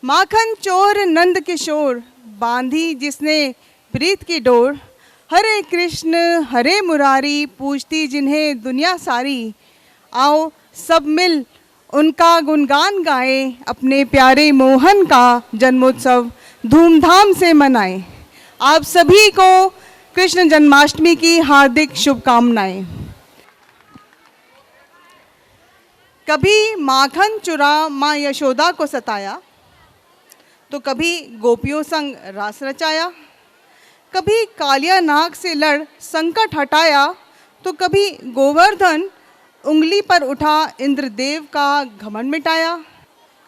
माखन चोर नंद किशोर, बांधी जिसने प्रीत की डोर। हरे कृष्ण हरे मुरारी, पूजती जिन्हें दुनिया सारी। आओ सब मिल उनका गुणगान गाएं, अपने प्यारे मोहन का जन्मोत्सव धूमधाम से मनाएं। आप सभी को कृष्ण जन्माष्टमी की हार्दिक शुभकामनाएं। कभी माखन चुरा माँ यशोदा को सताया, तो कभी गोपियों संग रास रचाया। कभी कालिया नाग से लड़ संकट हटाया, तो कभी गोवर्धन उंगली पर उठा इंद्रदेव का घमंड मिटाया।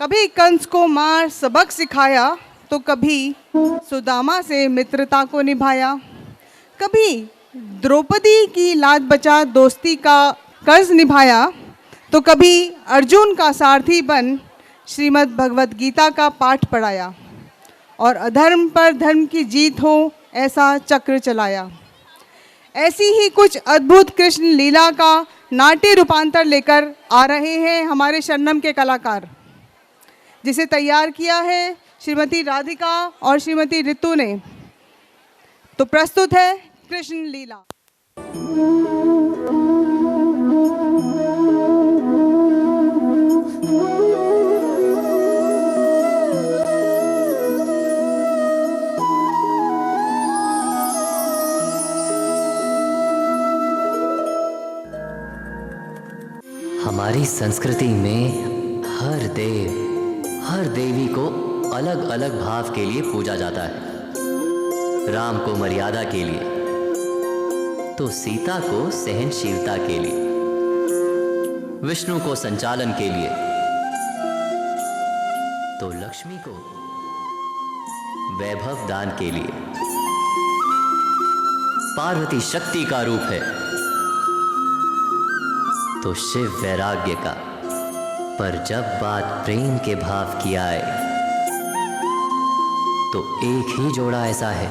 कभी कंस को मार सबक सिखाया, तो कभी सुदामा से मित्रता को निभाया। कभी द्रौपदी की लाज बचा दोस्ती का कर्ज निभाया, तो कभी अर्जुन का सारथी बन श्रीमद् भगवत गीता का पाठ पढ़ाया। और अधर्म पर धर्म की जीत हो ऐसा चक्र चलाया। ऐसी ही कुछ अद्भुत कृष्ण लीला का नाट्य रूपांतर लेकर आ रहे हैं हमारे शरणम के कलाकार, जिसे तैयार किया है श्रीमती राधिका और श्रीमती ऋतु ने। तो प्रस्तुत है कृष्ण लीला। हमारी संस्कृति में हर देव हर देवी को अलग अलग भाव के लिए पूजा जाता है। राम को मर्यादा के लिए, तो सीता को सहनशीलता के लिए, विष्णु को संचालन के लिए, तो लक्ष्मी को वैभव दान के लिए। पार्वती शक्ति का रूप है, तो शिव वैराग्य का। पर जब बात प्रेम के भाव की आए, तो एक ही जोड़ा ऐसा है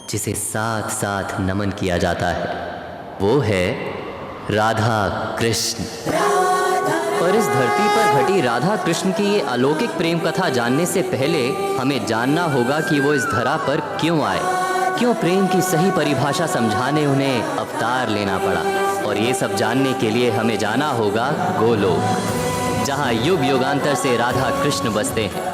जिसे साथ साथ नमन किया जाता है, वो है राधा कृष्ण। और इस धरती पर घटी राधा कृष्ण की ये अलौकिक प्रेम कथा जानने से पहले हमें जानना होगा कि वो इस धरा पर क्यों आए, क्यों प्रेम की सही परिभाषा समझाने उन्हें अवतार लेना पड़ा। और ये सब जानने के लिए हमें जाना होगा गोलोक, जहाँ युग युगांतर से राधा कृष्ण बसते हैं।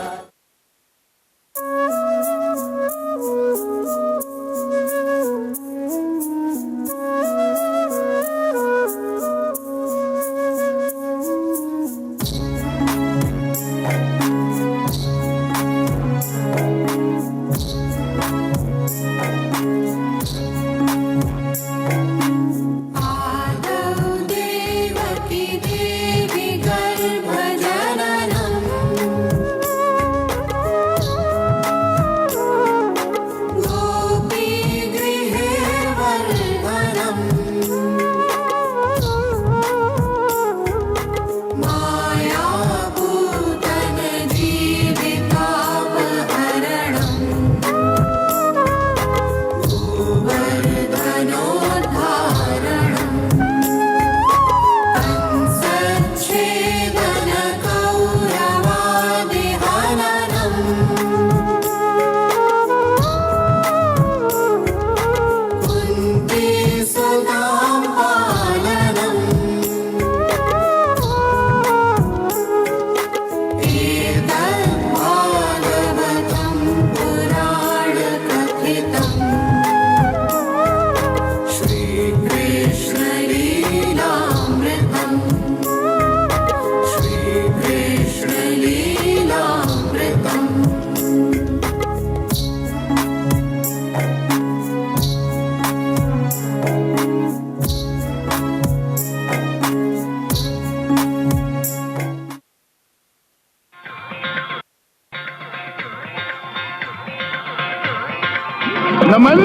नमन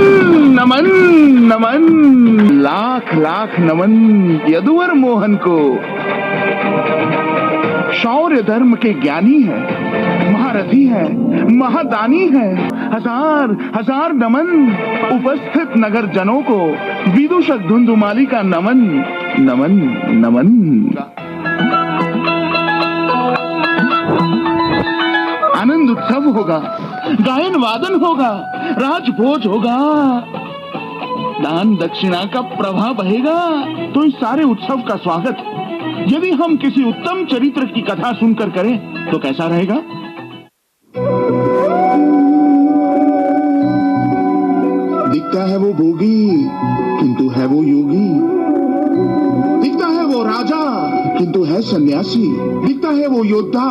नमन नमन, लाख लाख नमन यदुवर मोहन को। शौर्य धर्म के ज्ञानी है, महारथी है, महादानी है। हजार हजार नमन उपस्थित नगर जनों को। विदूषक धुंधुमाली का नमन नमन नमन। आनंद उत्सव होगा, गायन वादन होगा, राजभोज होगा, दान दक्षिणा का प्रवाह बहेगा। तो इस सारे उत्सव का स्वागत यदि हम किसी उत्तम चरित्र की कथा सुनकर करें तो कैसा रहेगा? दिखता है वो भोगी किंतु है वो योगी, दिखता है वो राजा किंतु है सन्यासी, दिखता है वो योद्धा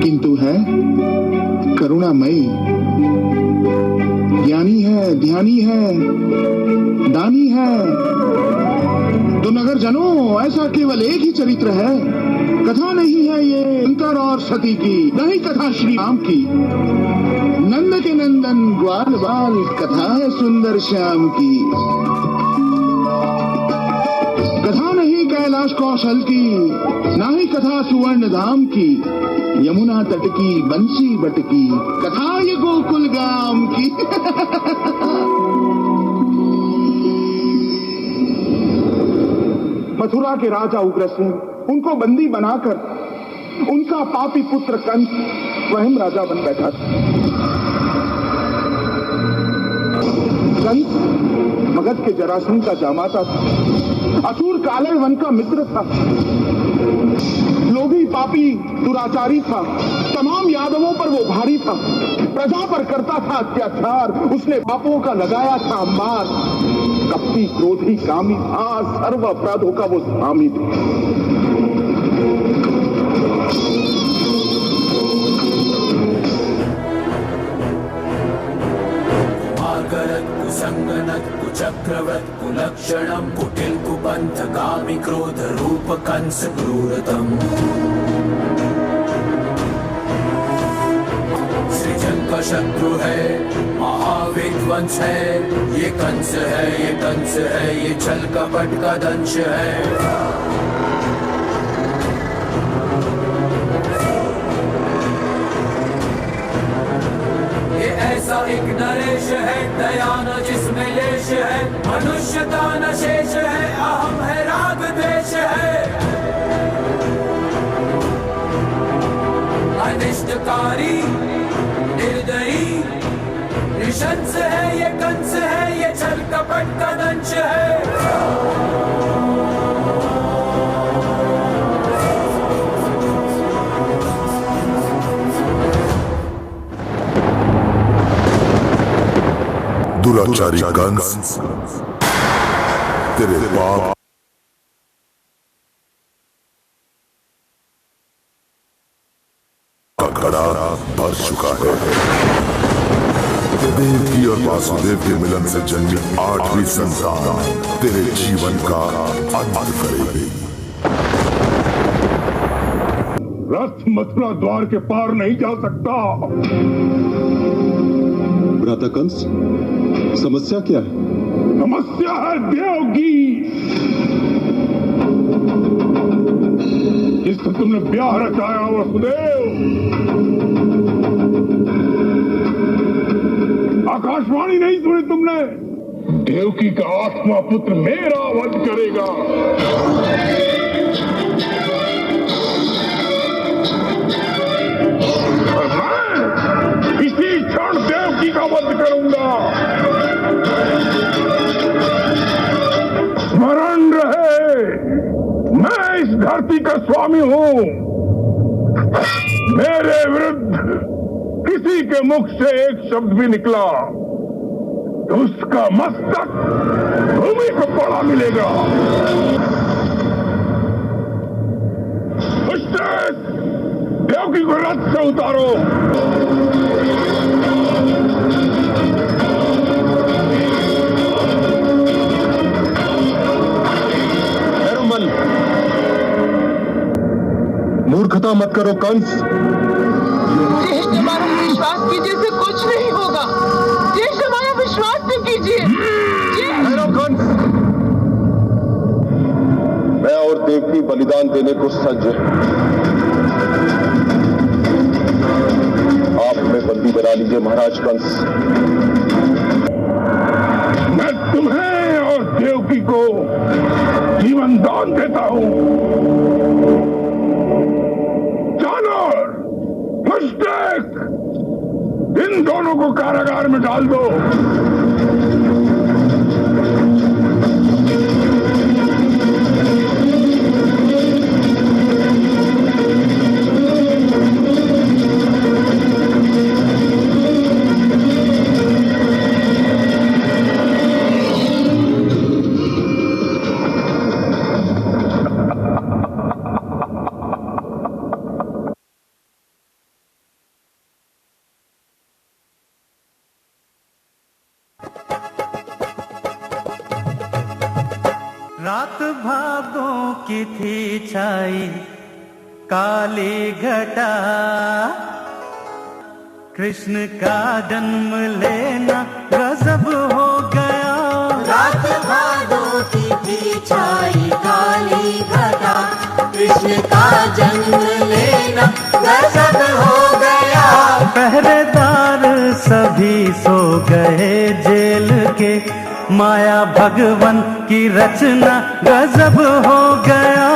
किंतु है करुणामयी, ज्ञानी है, ध्यानी है, दानी है। तो नगर जनों, ऐसा केवल एक ही चरित्र है। कथा नहीं है ये शंकर और सती की, नहीं कथा श्री राम की। नंद के नंदन ग्वाल बाल, कथा है सुंदर श्याम की। कथा नहीं कैलाश कौशल की, ना ही कथा सुवर्ण धाम की, यमुना तट की बंसी बटकी, कथा ये गोकुल गाम की। मथुरा के राजा उग्रसेन उनको बंदी बनाकर उनका पापी पुत्र कंस स्वयं राजा बन बैठा था। कंस मगध के जरासंध का जामाता था, असुर काले वन का मित्र था, लोभी पापी दुराचारी था, तमाम यादवों पर वो भारी था, प्रजा पर करता था अत्याचार, उसने पापों का लगाया था अंबार, कपटी क्रोधी कामी था, सर्व अपराधों का वो स्वामी था। कुसंगनत कुचक्रवत कुलक्षणम कुटिल कुपंथ कामी क्रोध रूप कंस क्रूरतम। सृजन का शत्रु है, महाविध्वंस है, ये कंस है, ये कंस है, ये छल कपट का दंश है। ऐसा एक नरेश है, दया न जिसमें लेश है, मनुष्यता न शेष है, अहम है, राग द्वेष है। अनिष्टकारी निर्दयी निशंस है, ये कंस है, ये छल कपट का दंश है। दुराचारी कंस, तेरे पाप का घड़ा भर चुका है। देवकी और वासुदेव के मिलन से जन्मी 8वीं संतान तेरे जीवन का अंत करेगी। रथ मथुरा द्वार के पार नहीं जा सकता। भ्राता कंस, समस्या क्या है? समस्या है देवकी, जिसका तुमने ब्याह रचाया वसुदेव। आकाशवाणी नहीं सुनी तुमने? देवकी का आत्मा पुत्र मेरा वध करेगा। इसी क्षण देवकी का वध करूंगा। स्मरण रहे, मैं इस धरती का स्वामी हूं। मेरे विरुद्ध किसी के मुख से एक शब्द भी निकला तो उसका मस्तक भूमि को पड़ा मिलेगा। देवकी को रथ से उतारो। मूर्खता मत करो कंस। ज्येष्ठ हमारा विश्वास कीजिए, से कुछ नहीं होगा। ज्येष्ठ हमारा विश्वास तो कीजिए। कंस, मैं और देवकी बलिदान देने को सज्ज है। आप हमें बंदी बना लीजिए महाराज कंस। मैं तुम्हें और देवकी को जीवन दान देता हूं। जानवर, मुश्ताक, दोनों को कारागार में डाल दो। रात भादों की थी छाई काली घटा, कृष्ण का जन्म लेना गजब हो गया। रात भादों की थी छाई काली घटा, कृष्ण का जन्म लेना गजब हो गया। पहरेदार सभी सो गए जेल के, माया भगवन की रचना गजब हो गया।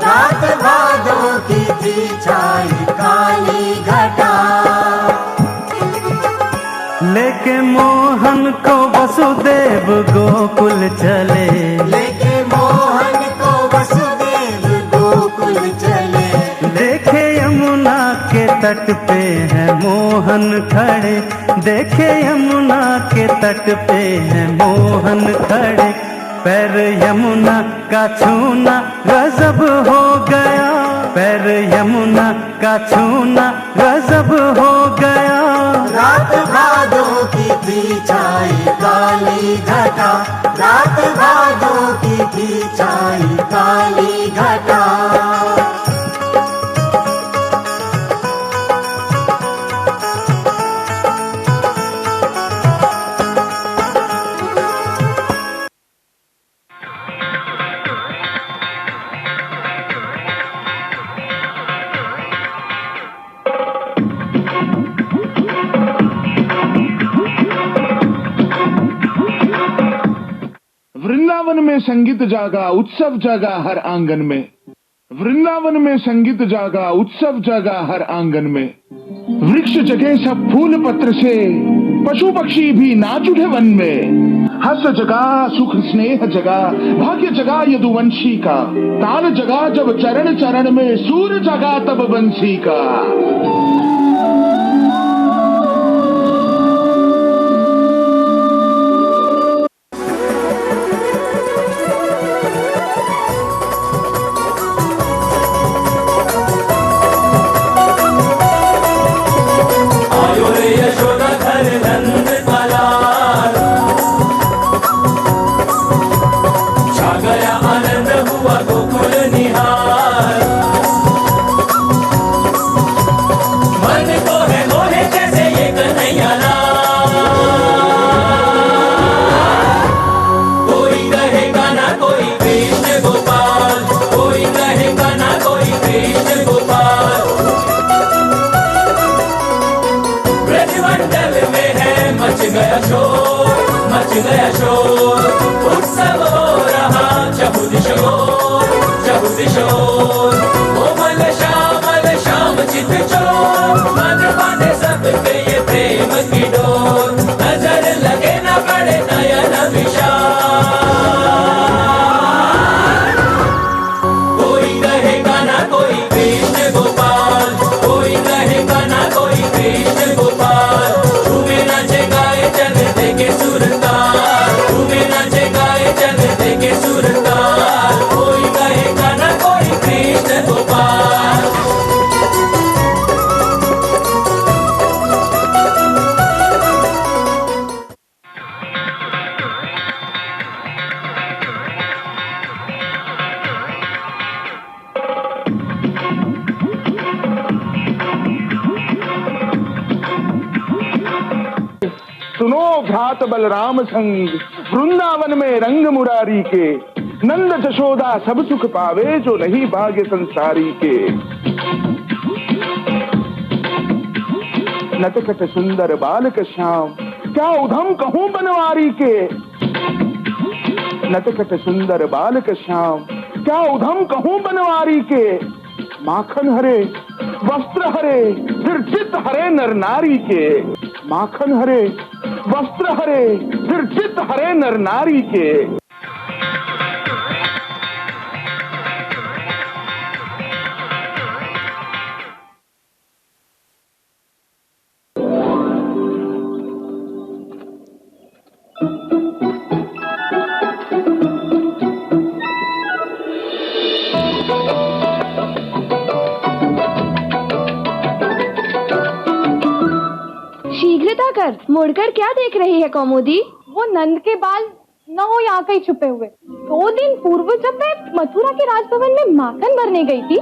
रात भादों की थी छाई काली घटा, लेके मोहन को वसुदेव गोकुल चले। लेके मोहन को वसुदेव गोकुल चले। देखे यमुना के तट पे है मोहन खड़े, देखे यमुना के तट पे है मोहन खड़े। पैर यमुना का छूना गजब हो गया, पैर यमुना का छूना गजब हो गया। रात भादों की थी छाई काली घटा, रात भादों की थी छाई काली घटा। वृंदावन में संगीत जागा, उत्सव जागा हर आंगन में। वृंदावन में संगीत जागा, उत्सव जागा हर आंगन में। वृक्ष जगे सब फूल पत्र से, पशु पक्षी भी नाच उठे वन में। हर्ष जगा, सुख स्नेह जगा, भाग्य जगा यदुवंशी का। ताल जगा जब चरण चरण में, सूर जगा तब बंसी का। गया शोर, उत्सव हो रहा चहुदिशोर, चहुदिशोर। कोमल श्याम चित चोर, मन बांधे सबके ये प्रेम की डोर। नजर लगे न पड़े नयन विशाल, कोई कहेगा ना कोई कृष्ण गोपाल, कोई कहेगा ना कोई कृष्ण गोपाल। तुम्हें नाचे गाए चलते के सुरताल, तुम्हें नाचे गाए चलते के सुरताल। कोई कहेगा ना कोई कृष्ण गोपाल। सुनो भ्रात बलराम संग, वृंदावन में रंग मुरारी के। नंद जशोदा सब सुख पावे, जो नहीं भाग्य संसारी के। नटखट सुंदर बालक श्याम, क्या उधम कहूं बनवारी के। नटखट सुंदर बालक श्याम, क्या उधम कहूं बनवारी के। माखन हरे वस्त्र हरे, फिर चित हरे नर नारी के। माखन हरे, वस्त्र हरे, फिर चित्त हरे नर नारी के। शीघ्रता कर, मुड़कर क्या देख रही है कौमुदी? वो नंद के बाल न हो यहाँ कहीं छुपे हुए। 2 दिन पूर्व जब मैं मथुरा के राजभवन में माखन भरने गई थी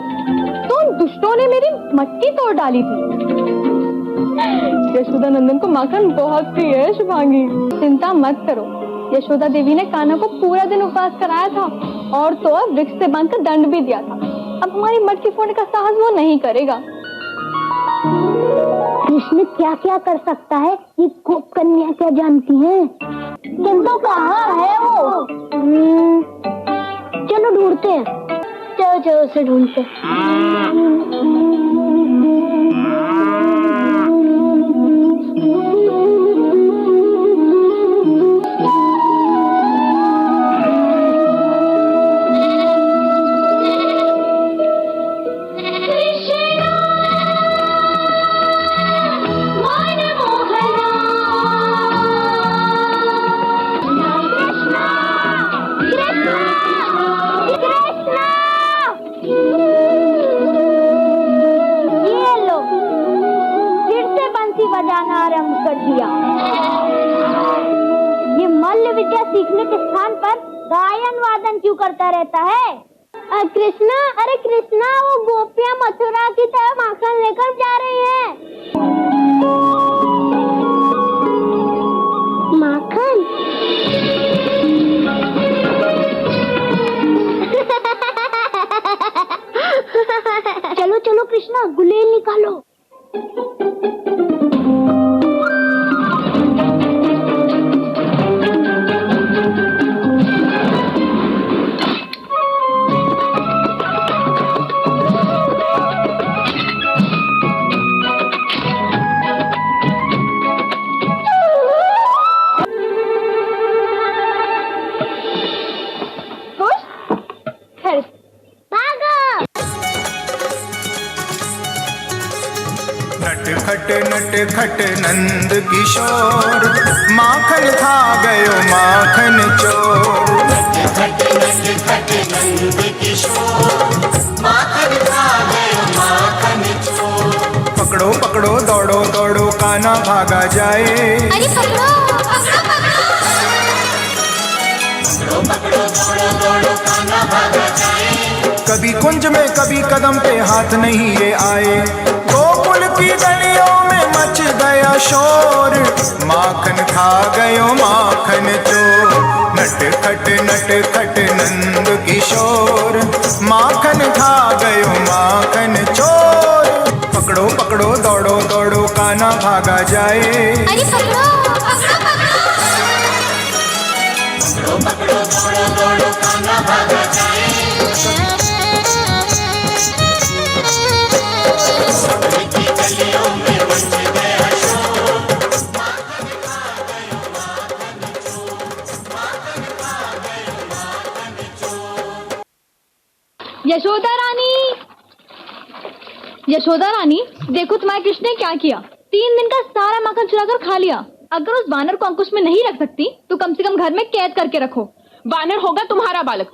तो उन दुष्टों ने मेरी मटकी तोड़ डाली थी। यशोदा नंदन को माखन बहुत प्रिय है शुभांगी। चिंता मत करो, यशोदा देवी ने कान्हा को पूरा दिन उपवास कराया था और तो और वृक्ष से बांधकर दंड भी दिया था। अब हमारी मटकी फोड़ने का साहस वो नहीं करेगा। कृष्ण क्या क्या कर सकता है ये गोप कन्या क्या जानती है? किंतु कहाँ है वो? चलो ढूंढते हैं, चलो चलो उसे ढूंढते हैं। बजाना आरंभ कर दिया। ये मल्ल विद्या सीखने के स्थान पर गायन वादन क्यों करता रहता है? कृष्णा, अरे कृष्णा, वो गोपियां मथुरा की तरफ माखन लेकर जा रही हैं। माखन? चलो चलो कृष्णा, गुलेल निकालो। नट खट नंद किशोर, माखन खा गयो माखन चोर। नट खट नंद किशोर, माखन खा गयो माखन चोर। पकड़ो पकड़ो दौड़ो दौड़ो कान्हा भागा जाए। अरे पकड़ो पकड़ो दौड़ो दौड़ो कान्हा भागा जाए। कभी कुंज में कभी कदम पे हाथ नहीं ये आए। गोकुल की गलियों में मच गया शोर, माखन खा गयो माखन चोर। नट खट नंद किशोर, माखन खा गयो माखन चोर। पकड़ो पकड़ो दौड़ो दौड़ो कान्हा भागा जाए। अरे पकड़ो पकड़ो दौड़ो दौड़ो कान्हा भागा जाए। यशोदा रानी, देखो तुम्हारे कृष्ण ने क्या किया। 3 दिन का सारा माखन चुराकर खा लिया। अगर उस वानर को अंकुश में नहीं रख सकती तो कम से कम घर में कैद करके रखो। वानर होगा तुम्हारा बालक।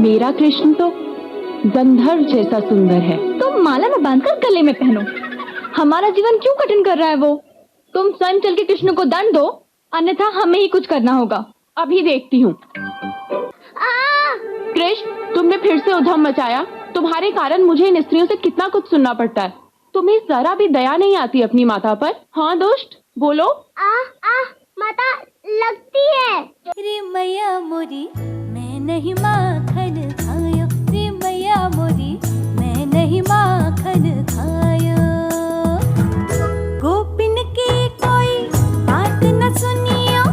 मेरा कृष्ण तो गंधर्व जैसा सुंदर है। तुम माला में बांधकर गले में पहनो। हमारा जीवन क्यों कठिन कर रहा है वो? तुम स्वयं चल के कृष्ण को दंड दो, अन्यथा हमें ही कुछ करना होगा। अभी देखती हूँ। कृष्ण, तुमने फिर से उधम मचाया। तुम्हारे कारण मुझे इन स्त्रियों से कितना कुछ सुनना पड़ता है। तुम्हें जरा भी दया नहीं आती अपनी माता पर? हाँ दुष्ट, बोलो। माता लगती है। रे मैया मोरी मैं नहीं माखन खायो, रे मैया मोरी मैं नहीं माखन खायो। गोपिन की कोई बात न सुनियो,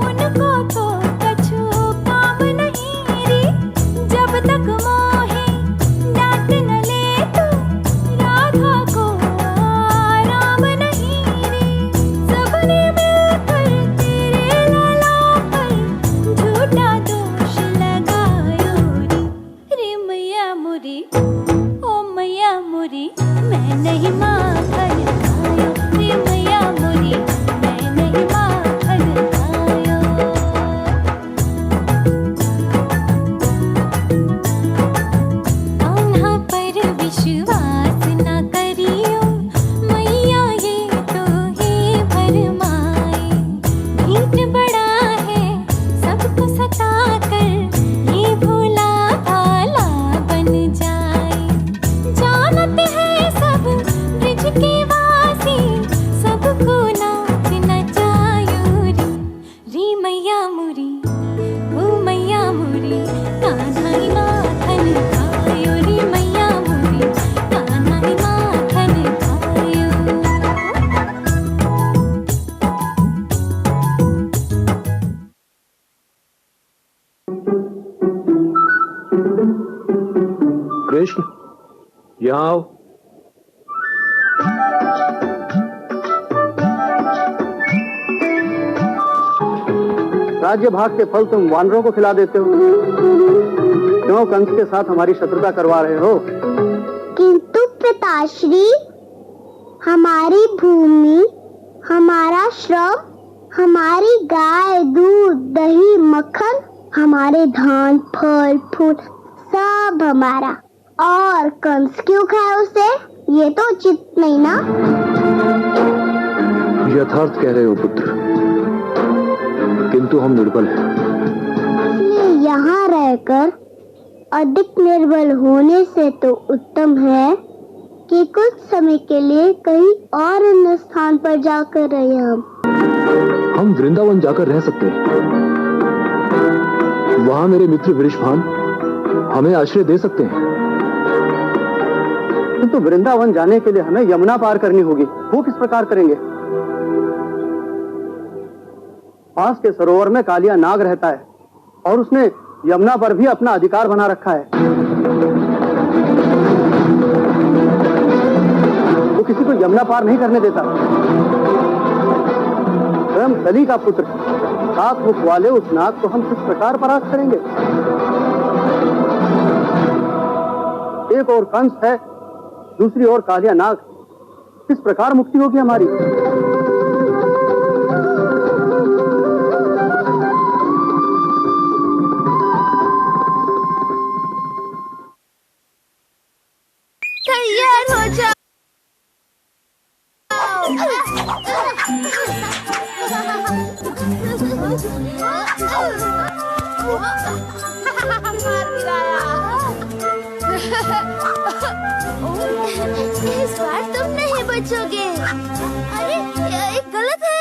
उनको तो कछु काम नहीं रे। जब तक मोहे डांट न ले तो राधा को आराम कृष्ण, यहाँ आओ। राज्य भाग के फल तुम वानरों को खिला देते हो, क्यों कंस के साथ हमारी शत्रुता करवा रहे हो? किंतु पिताश्री, हमारी भूमि, हमारा श्रम, हमारी गाय, दूध, दही, मक्खन, हमारे धान, फल, फूल सब हमारा, और कंस क्यों खाए उसे? ये तो उचित नहीं ना। यथार्थ कह रहे हो पुत्र, किंतु हम निर्बल हैं। इसलिए यहाँ रहकर अधिक निर्बल होने से तो उत्तम है कि कुछ समय के लिए कहीं और अन्य स्थान पर जाकर रहे हम वृंदावन जाकर रह सकते हैं। वहां मेरे मित्र वृषभान हमें आश्रय दे सकते हैं। किंतु वृंदावन जाने के लिए हमें यमुना पार करनी होगी। वो किस प्रकार करेंगे? पास के सरोवर में कालिया नाग रहता है और उसने यमुना पर भी अपना अधिकार बना रखा है। वो किसी को यमुना पार नहीं करने देता। स्वयं कली का पुत्र, 7 मुख वाले उस नाग को हम किस प्रकार परास्त करेंगे? एक और कंस है, दूसरी ओर कालिया नाग, किस प्रकार मुक्ति होगी हमारी? तैयार हो जाओ। इस बार तुम नहीं बचोगे। अरे ये गलत है।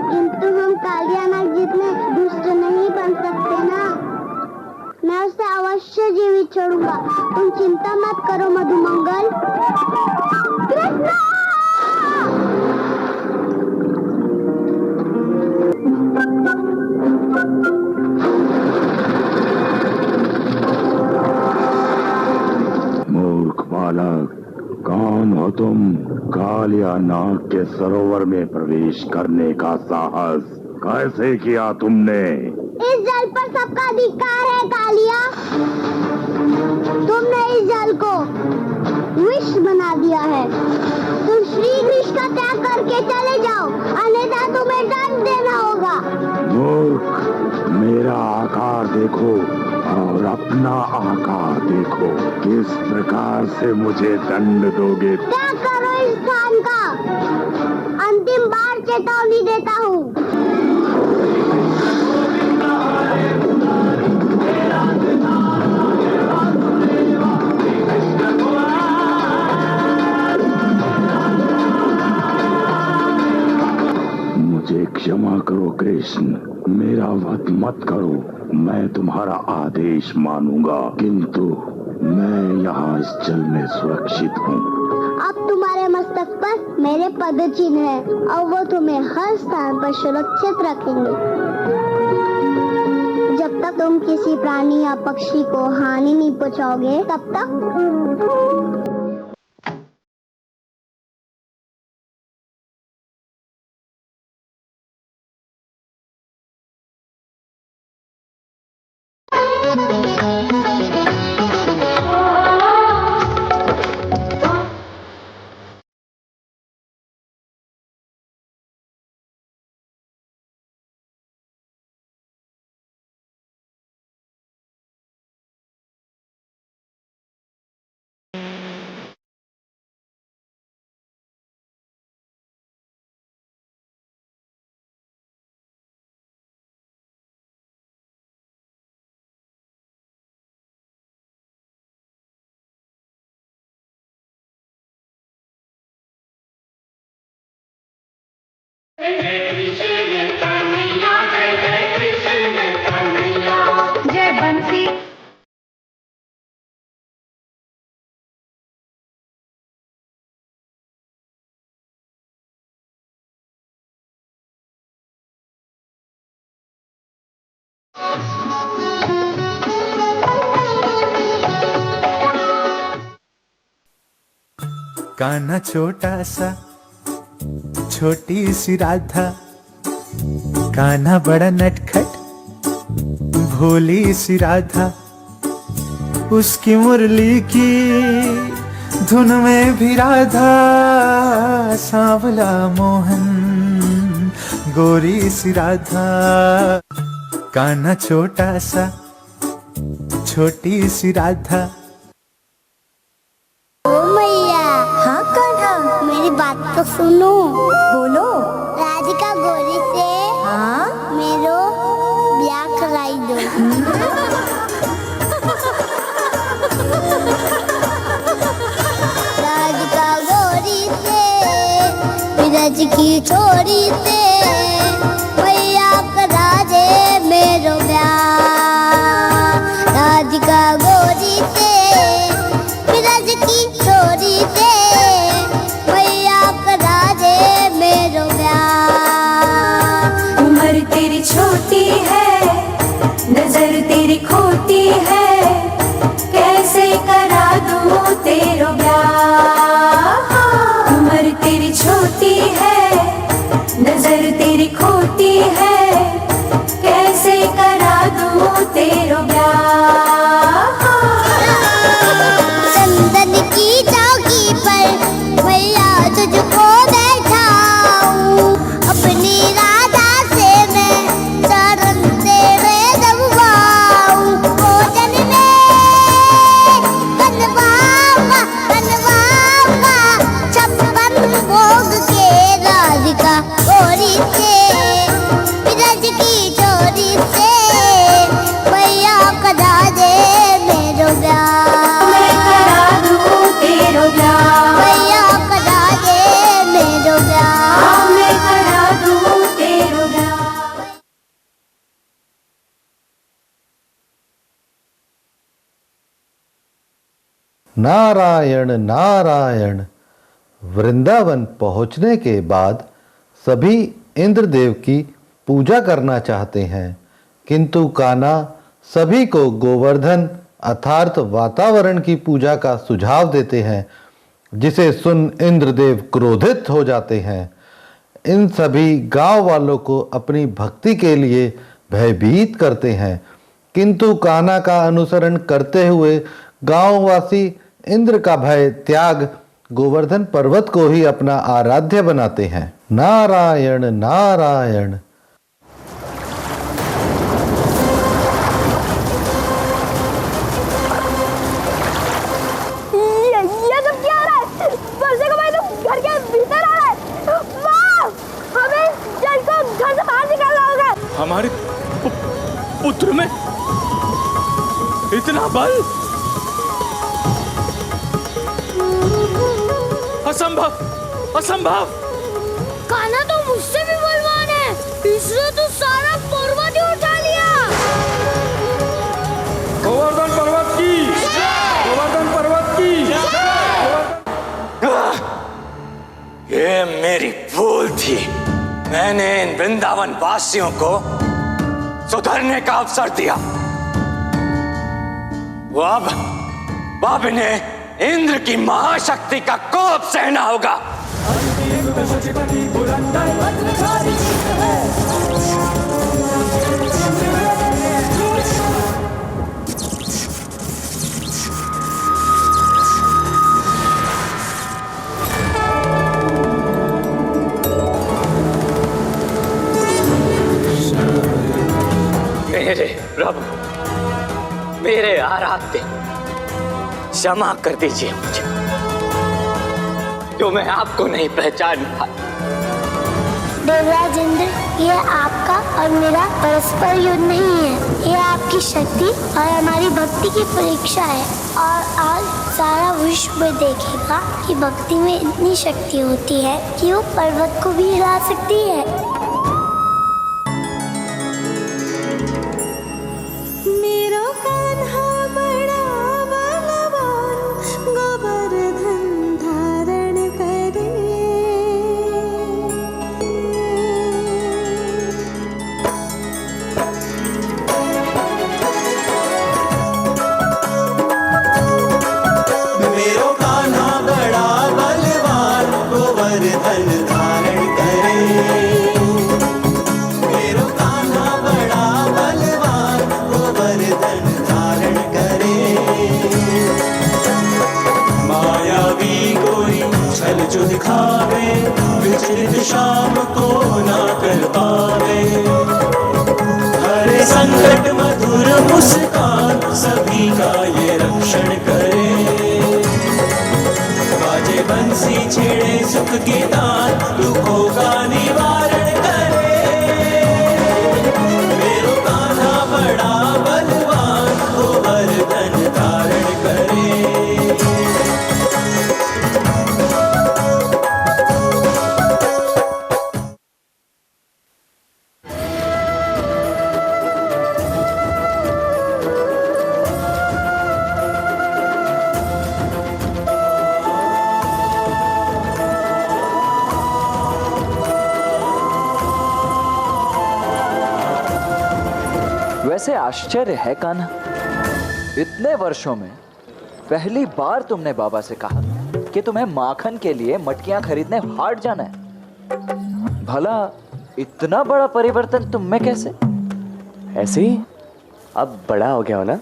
किंतु हम कालियानाग जितने दुष्ट नहीं बन सकते ना। मैं उसे अवश्य जीवित छोड़ूंगा। तुम चिंता मत करो मधुमंगल। कृष्णा! मूर्ख बालक, कौन हो तुम? कालिया नाग के सरोवर में प्रवेश करने का साहस कैसे किया तुमने? इस जल पर सबका अधिकार है कालिया। तुमने इस जल को विष बना दिया है। तुम श्री कृष्ण का त्याग करके चले जाओ, अन्यथा तुम्हें दंड देना होगा। मूर्ख, मेरा आकार देखो और अपना आकार देखो। किस प्रकार से मुझे दंड दोगे? त्याग करो इस स्थान का। अंतिम बार चेतावनी देता हूँ। मुझे क्षमा करो कृष्ण, मेरा वध मत करो। मैं तुम्हारा आदेश मानूंगा, किंतु मैं यहाँ इस जल में सुरक्षित हूँ। अब तुम्हारे मस्तक पर मेरे पद चिन्ह है और वो तुम्हें हर स्थान पर सुरक्षित रखेंगे। जब तक तुम किसी प्राणी या पक्षी को हानि नहीं पहुँचाओगे तब तक जय बंसी। कान्हा छोटा सा छोटी सी राधा, कान्हा बड़ा नटखट भोली सी राधा, उसकी मुरली की धुन में भी राधा, सांवला मोहन गोरी सी राधा। कान्हा छोटा सा छोटी सी राधा। ओ मैया। हाँ कान्हा, मेरी बात तो सुनो। बोलो। राधिका गोरी से मेरो ब्याह कराई दो। राधिका गोरी से विरज की छोरी से मैया करा दे मेरो ब्याह। राधिका गोरी से विरज की छोरी से मैया करा दे मेरो ब्याह। उम्र तेरी छोटी है, नजर तेरी खोटी है, कैसे करा दूं तेरो ब्याह। उम्र तेरी छोटी है, नजर तेरी खोटी है, कैसे करा दूं तेरो ब्याह। चंदन की चौकी पर मैया तुझको बैठाऊं, अपनी राधा से मैं चरण तेरे दबवाऊं। भोजन में बनवाऊंगा बनवाऊंगा 56 भोग के राधिका गोरी से विरज की चोरी से मैया करा दे मेरो ब्याह। मैं करा दूं तेरो ब्याह। मैया करा दे मेरो ब्याह। मैं करा दूं तेरो ब्याह। नारायण नारायण। वृंदावन पहुंचने के बाद सभी इंद्रदेव की पूजा करना चाहते हैं, किंतु कान्हा सभी को गोवर्धन अर्थात वातावरण की पूजा का सुझाव देते हैं, जिसे सुन इंद्रदेव क्रोधित हो जाते हैं। इन सभी गांव वालों को अपनी भक्ति के लिए भयभीत करते हैं, किंतु कान्हा का अनुसरण करते हुए गांववासी इंद्र का भय त्याग गोवर्धन पर्वत को ही अपना आराध्य बनाते हैं। नारायण नारायण। ये सब क्या हो रहा है? बरसे को भाई तो घर के भीतर आ रहा है। वाह! हमें जल को घर से बाहर निकालना होगा। हमारे पुत्र में इतना बल, असंभव असंभव। कान्हा तो मुझसे भी बलवान है, इसने तो सारा पर्वत ही उठा लिया। गोवर्धन पर्वत की, गोवर्धन पर्वत की। ये मेरी भूल थी। मैंने इन वृंदावन वासियों को सुधरने का अवसर दिया। वो अब इन्हें इंद्र की महाशक्ति का कोप सहना होगा। मेरे प्रभु, मेरे आराध्य, क्षमा कर दीजिए मुझे, जो मैं आपको नहीं पहचान पाया। देवराज इंद्र, ये आपका और मेरा परस्पर युद्ध नहीं है, ये आपकी शक्ति और हमारी भक्ति की परीक्षा है। और आज सारा विश्व देखेगा कि भक्ति में इतनी शक्ति होती है कि वो पर्वत को भी हिला सकती है। मेरा कान्हा बड़ा बलवान, गोवर्धन धारण करे। मेरो कान्हा बड़ा बलवान, गोवर्धन धारण करे। मेरो कान्हा बड़ा बलवान, गोवर्धन धारण करे। मायावी कोई छल जो दिखावे, विचलित शाम को ना कर पावे। हरे संकट मधुर मुस्कान, सभी का ये रक्षण करे। बाजे बंसी छेड़े सुख की तान, दुखों का निवारण करे। मेरो कान्हा बड़ा बलवान, गोवर्धन धारण करे। वैसे आश्चर्य है कान्हा, इतने वर्षों में पहली बार तुमने बाबा से कहा कि तुम्हें माखन के लिए मटकियां खरीदने हाट जाना है। भला इतना बड़ा परिवर्तन तुम में कैसे? ऐसे ही अब बड़ा हो गया हो ना,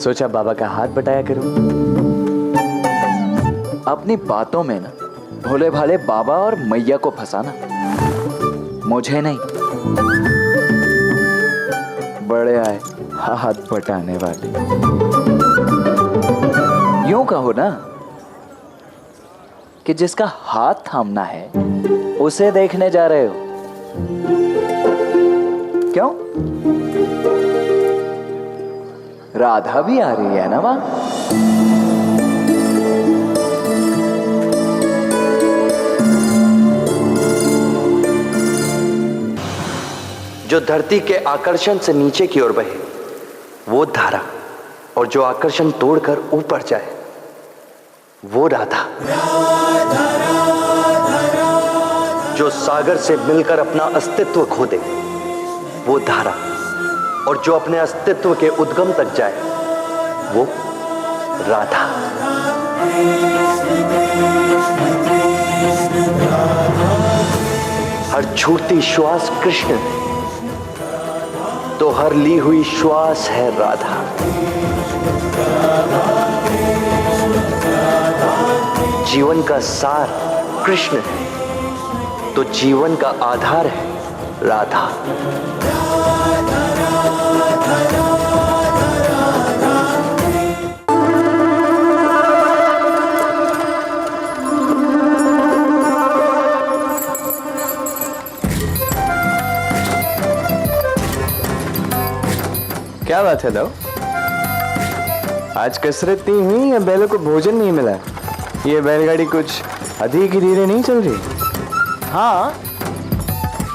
सोचा बाबा का हाथ बटाया करूं। अपनी बातों में ना भोले भाले बाबा और मैया को फंसाना, मुझे नहीं। बड़े आए हाथ बटाने वाले। यूं कहो ना कि जिसका हाथ थामना है उसे देखने जा रहे हो। क्यों? राधा भी आ रही है ना वहां? जो धरती के आकर्षण से नीचे की ओर बहे वो धारा, और जो आकर्षण तोड़कर ऊपर जाए वो राधा। जो सागर से मिलकर अपना अस्तित्व खो दे वो धारा, और जो अपने अस्तित्व के उद्गम तक जाए वो राधा। हर छूटती श्वास कृष्ण है, तो हर ली हुई श्वास है राधा। जीवन का सार कृष्ण है, तो जीवन का आधार है राधा। क्या बात है दाऊ, आज कसरत नहीं हुई या बैलों को भोजन नहीं मिला? ये बैलगाड़ी कुछ अधिक ही धीरे नहीं चल रही? हाँ,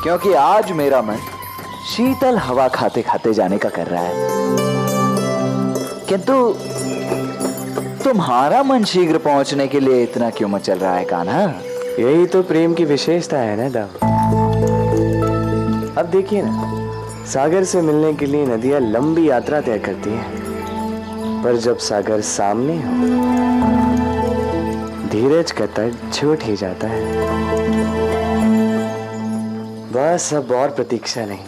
क्योंकि आज मेरा मन शीतल हवा खाते खाते जाने का कर रहा है, किंतु तुम्हारा मन शीघ्र पहुंचने के लिए इतना क्यों मचल रहा है कान्हा? यही तो प्रेम की विशेषता है ना दाऊ। अब देखिए ना, सागर से मिलने के लिए नदियां लंबी यात्रा तय करती हैं, पर जब सागर सामने हो धीरज का तट छूट ही जाता है। बस अब और प्रतीक्षा नहीं।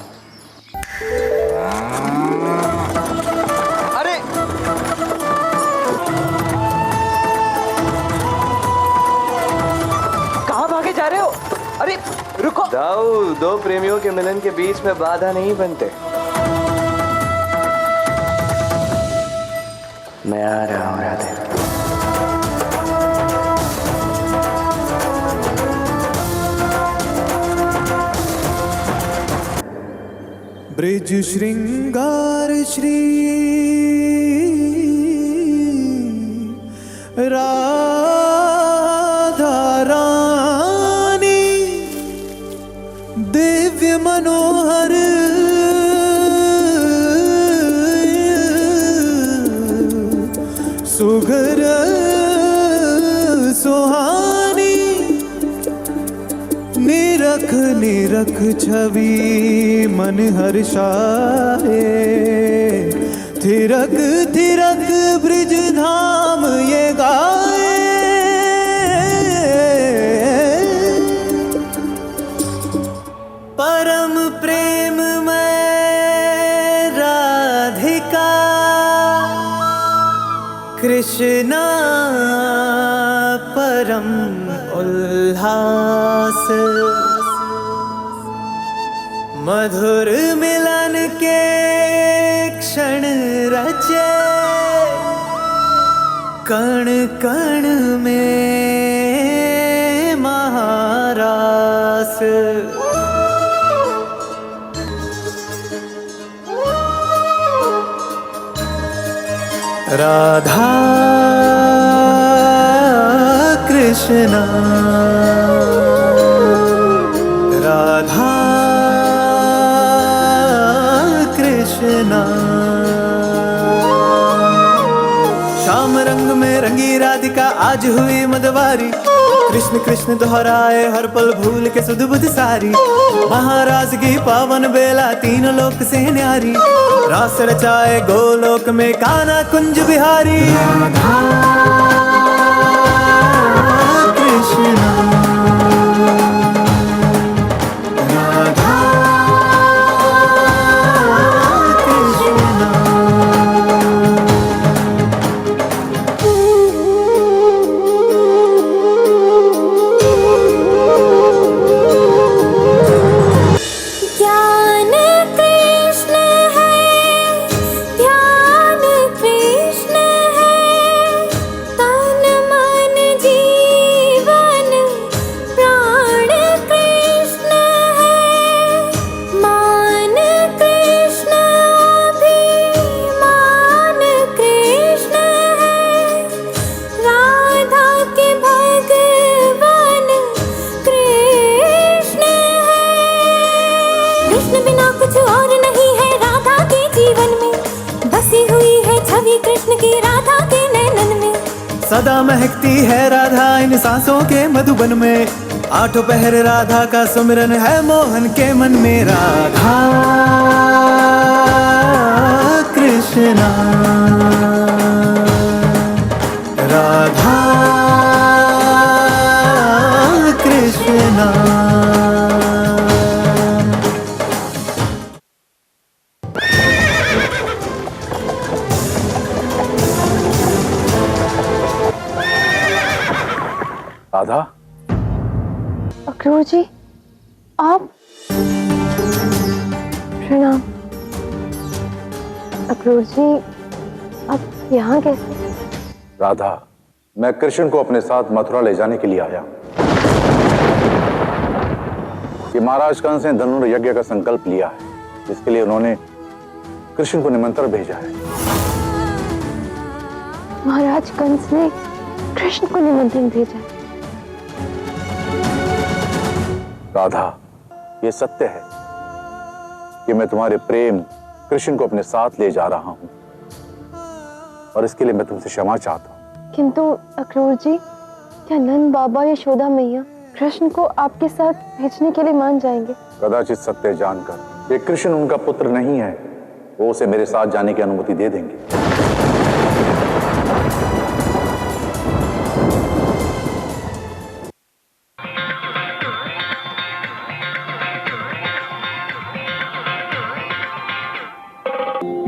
अरे कहां भागे जा रहे हो? अरे रुको दाऊ, दो प्रेमियों के मिलन के बीच में बाधा नहीं बनते। मैं आ रहा हूं राधे। ब्रिज श्रृंगार श्री दिव्य मनोहर सुघर सुहानी निरख निरख छवि मन हर्षाए थिरक थिरक ब्रिज धाम ये गाए परम प्रेम में राधिका कृष्णा परम उल्लास मधुर मिलन के क्षण रचे कण कण में महारास राधा कृष्णा राधा कृष्णा श्याम रंग में रंगी राधिका आज हुई मदवारी कृष्ण कृष्ण दोहराए हर पल भूल के सुध बुध सारी महाराज की पावन बेला तीनों लोक से न्यारी रास रचाए गोलोक में कान्हा कुंज बिहारी राधा कृष्णा राधा सदा महकती है राधा इन सांसों के मधुबन में आठों पहर राधा का सुमिरन है मोहन के मन में राधा कृष्णा राधा कृष्णा राधा अक्रूर जी आप प्रणाम। अक्रूर जी आप यहाँ कैसे? राधा मैं कृष्ण को अपने साथ मथुरा ले जाने के लिए आया। ये महाराज कंस ने धनुर्यज्ञ का संकल्प लिया है जिसके लिए उन्होंने कृष्ण को निमंत्रण भेजा है। महाराज कंस ने कृष्ण को निमंत्रण भेजा है? राधा ये सत्य है कि मैं तुम्हारे प्रेम कृष्ण को अपने साथ ले जा रहा हूं और इसके लिए मैं तुमसे क्षमा चाहता हूं। किंतु अक्रूर जी क्या नंद बाबा यशोदा मैया कृष्ण को आपके साथ भेजने के लिए मान जाएंगे? कदाचित सत्य जानकर ये कृष्ण उनका पुत्र नहीं है वो उसे मेरे साथ जाने की अनुमति दे देंगे।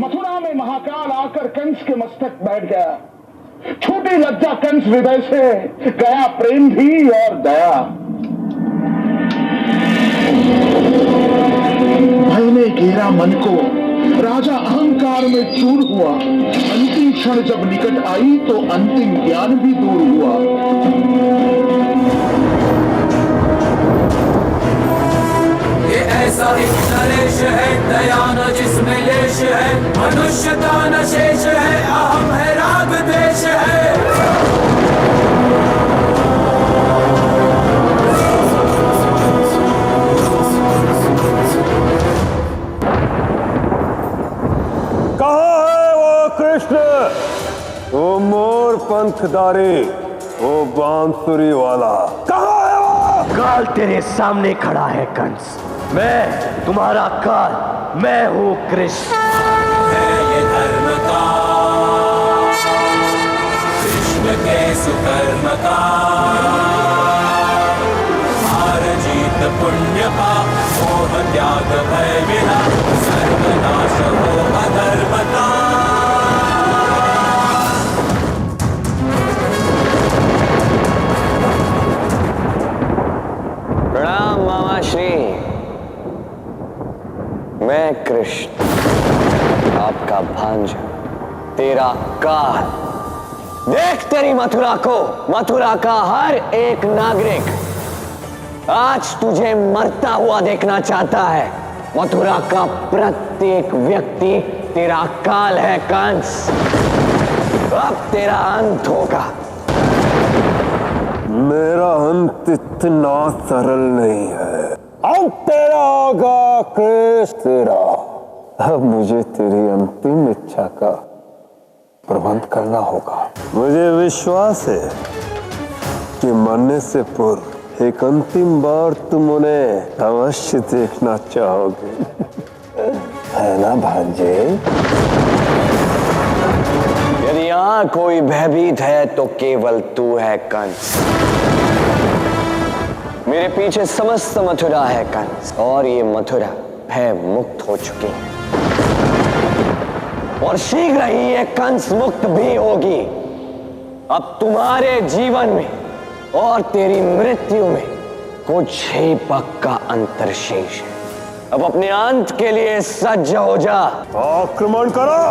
मथुरा में महाकाल आकर कंस के मस्तक बैठ गया। छूटी लज्जा कंस हृदय से, गया प्रेम भी और दया। भय ने घेरा मन को, राजा अहंकार में चूर हुआ। अंतिम क्षण जब निकट आई तो अंतिम ज्ञान भी दूर हुआ। ये ऐसा एक नरेश है, दया न जिसमें लेश है, मनुष्यता न शेष है, अहम है राग द्वेष है। पंखदारी, वो बांसुरी वाला कहाँ है वो? काल तेरे सामने खड़ा है कंस। मैं तुम्हारा काल, मैं हूँ कृष्ण। है ये धर्म का, कृष्ण के सुकर्म का, हार जीत पुण्य का, मोह त्याग भय विना, सर्वनाश हो अधर्म का। प्रणाम मामा श्री। मैं कृष्ण, आपका भांजा, तेरा काल। देख तेरी मथुरा को, मथुरा का हर एक नागरिक आज तुझे मरता हुआ देखना चाहता है। मथुरा का प्रत्येक व्यक्ति तेरा काल है कंस। अब तेरा अंत होगा। मेरा अंत इतना सरल नहीं है। अब तेरा होगा कृष्ण, तेरा। अब मुझे तेरी अंतिम इच्छा का प्रबंध करना होगा। मुझे विश्वास है कि मरने से पूर्व एक अंतिम बार तुम उन्हें अवश्य देखना चाहोगे, है ना भांजे? यदि यहाँ कोई भयभीत है तो केवल तू है कंस। मेरे पीछे समस्त मथुरा है कंस, और ये मथुरा भय मुक्त हो चुकी है, और शीघ्र ही ये कंस मुक्त भी होगी। अब तुम्हारे जीवन में और तेरी मृत्यु में कुछ ही पग का अंतर शेष है। अब अपने अंत के लिए सज्ज हो जा। आक्रमण करो।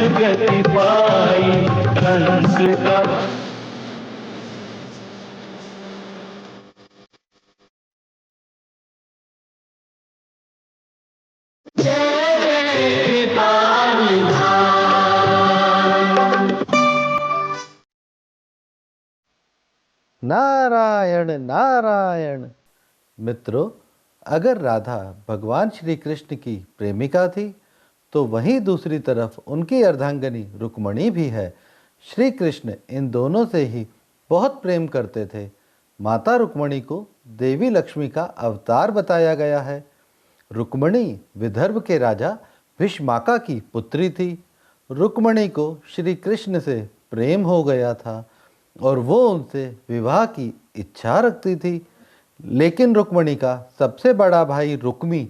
गति पाई कंस का। नारायण नारायण। मित्रों, अगर राधा भगवान श्री कृष्ण की प्रेमिका थी तो वहीं दूसरी तरफ उनकी अर्धांगिनी रुक्मणी भी है। श्री कृष्ण इन दोनों से ही बहुत प्रेम करते थे। माता रुक्मणी को देवी लक्ष्मी का अवतार बताया गया है। रुक्मणी विदर्भ के राजा भीष्माका की पुत्री थी। रुक्मणी को श्री कृष्ण से प्रेम हो गया था और वो उनसे विवाह की इच्छा रखती थी, लेकिन रुक्मणी का सबसे बड़ा भाई रुक्मी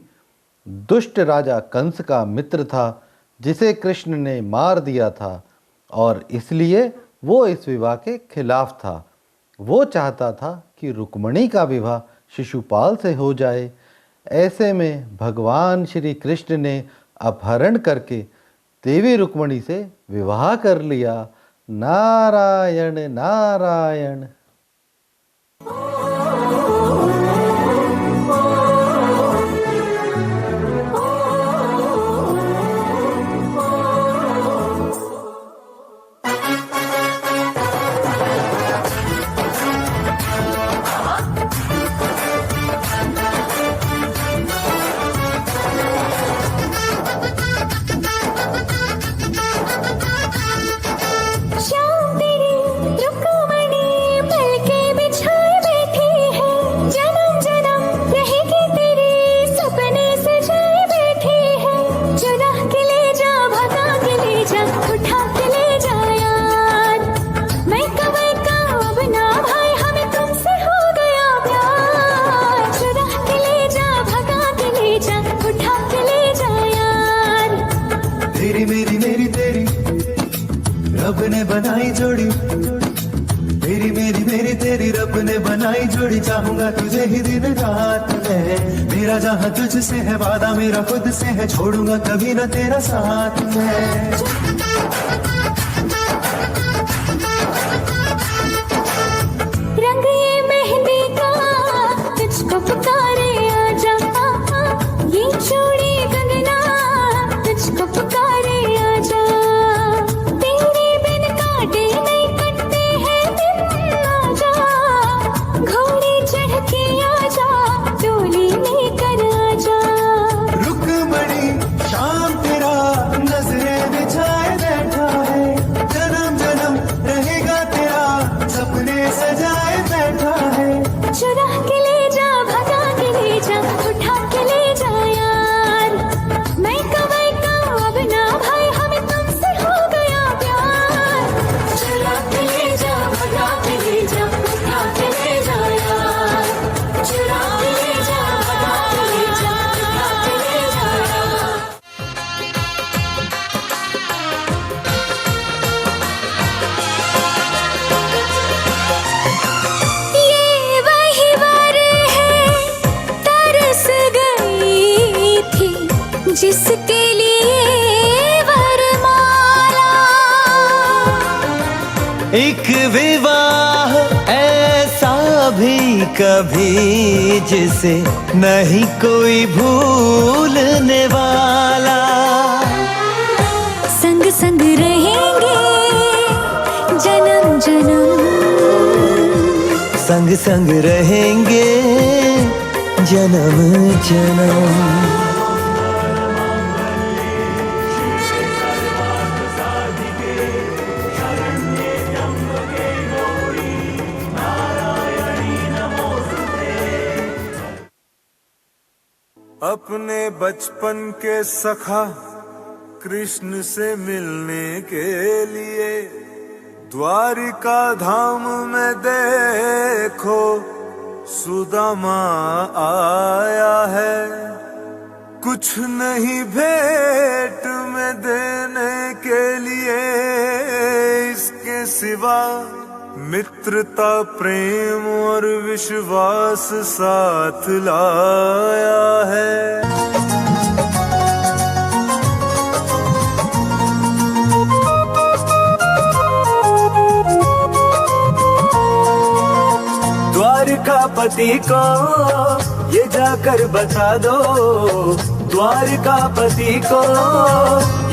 दुष्ट राजा कंस का मित्र था, जिसे कृष्ण ने मार दिया था और इसलिए वो इस विवाह के खिलाफ था। वो चाहता था कि रुक्मणी का विवाह शिशुपाल से हो जाए। ऐसे में भगवान श्री कृष्ण ने अपहरण करके देवी रुक्मणी से विवाह कर लिया। नारायण नारायण। श्याम तेरी रुक्मणी तेरी मेरी मेरी तेरी रब ने बनाई जोड़ी, तेरी मेरी मेरी तेरी रब ने बनाई जोड़ी। चाहूंगा तुझे ही दिन रात में, मेरा जहां तुझसे है वादा मेरा खुद से है, छोड़ूंगा कभी ना तेरा साथ में। रंग ये मेहंदी का तुझको पुकारे आजा, ये चूड़ी कंगना तुझको पुकारे आजा। तेरे बिन काटे नहीं कटते हैं दिन, आजा घोड़ी चढ़ के आजा, डोली लेकर आजा। रुकमणी शाम तेरा नजरें बिछाए बैठा है, जन्म जन्म रहेगा तेरा सपने सजाए बैठा है। चुरा के ले जा, भगा के ले जा, उठा के ले जा यार। मैं कमाई का अब ना भाई, हमें तुमसे हो गया प्यार। चुरा के ले जा, भगा के ले जा, उठा के ले जा यार। चुरा के ले जा, भगा के ले जा, उठा के ले जा यार। ये वही बार है तरस गई थी, जिसके लिए वरमाला। एक विवाह ऐसा भी कभी जिसे नहीं कोई भूलने वाला। संग संग रहेंगे जन्म जन्म, संग संग रहेंगे जन्म जन्म। अपने बचपन के सखा कृष्ण से मिलने के लिए द्वारिका धाम में देखो सुदामा आया है। कुछ नहीं भेंट में देने के लिए इसके सिवा, मित्रता प्रेम और विश्वास साथ लाया है। द्वारकापति को ये जाकर बता दो, द्वारकापति को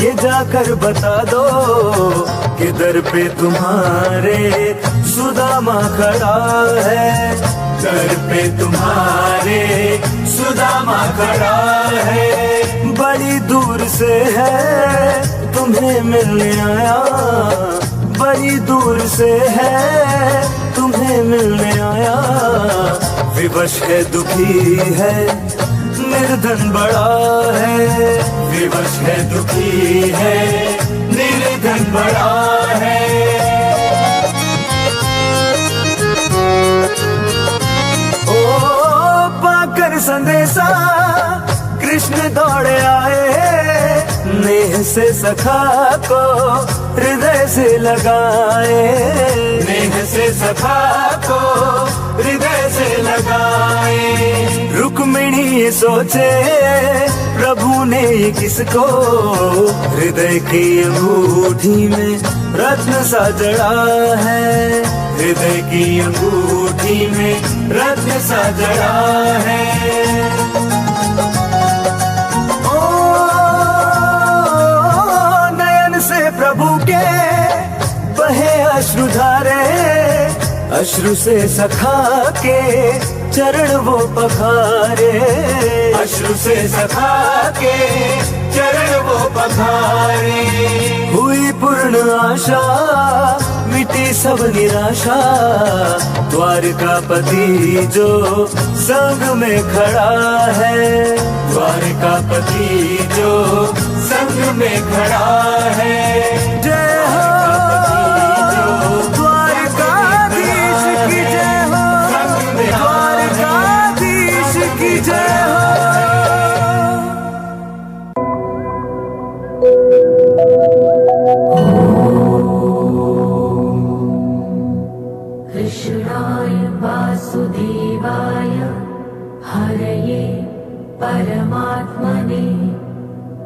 ये जाकर बता दो कि दर पे तुम्हारे सुदामा खड़ा है, दर पे तुम्हारे सुदामा खड़ा है। बड़ी दूर से है तुम्हें मिलने आया, बड़ी दूर से है तुम्हें मिलने आया। विवश है दुखी है निर्धन बड़ा है, विवश है दुखी है निर्धन बड़ा है। ओ पाकर संदेशा कृष्ण दौड़े आए, नेह से सखा को हृदय से लगाए, नेह से सखा को हृदय से लगाए। रुक्मिणी ये सोचे प्रभु ने ये किसको, हृदय की अंगूठी में रत्न सा जड़ा है, हृदय की अंगूठी में रत्न सा जड़ा है। प्रभु के बहे अश्रुधारे, अश्रु से सखा के चरण वो पखारे, अश्रु से सखा के चरण वो पखारे। हुई पूर्ण आशा मिटी सब निराशा, द्वारकापति जो संग में खड़ा है, द्वारकापति जो संग में खड़ा है। जय हो द्वारकाधीश की जय हो, द्वारकाधीश की जय हो। कृष्णाय वासुदेवाय हरये परमात्मने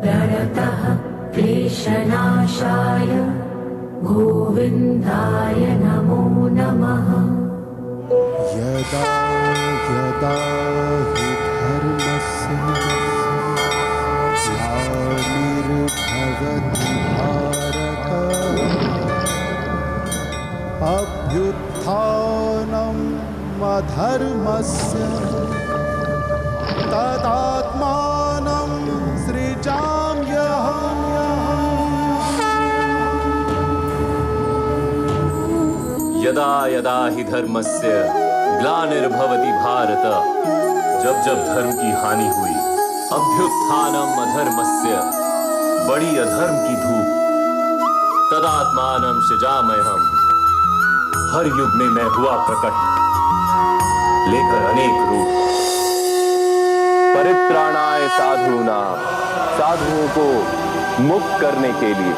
प्रणतः क्लेशनाशाय गोविन्दाय नमो नमः। यदा यदा हि धर्मस्य ग्लानिर्भवति भारत अभ्युत्थानम् अधर्मस्य तदात्मानं सृजाम्यहम्। यदा यदा हि धर्मस्य ग्लानिर्भवति भारत, जब जब धर्म की हानि हुई, अभ्युत्थानम अधर्मस्य, बड़ी अधर्म की धूप, तदात्मानं सृजाम्यहम्, हर युग में मैं हुआ प्रकट, लेकर अनेक रूप। परित्राणाय साधूनां, साधुओं को मुक्त करने के लिए,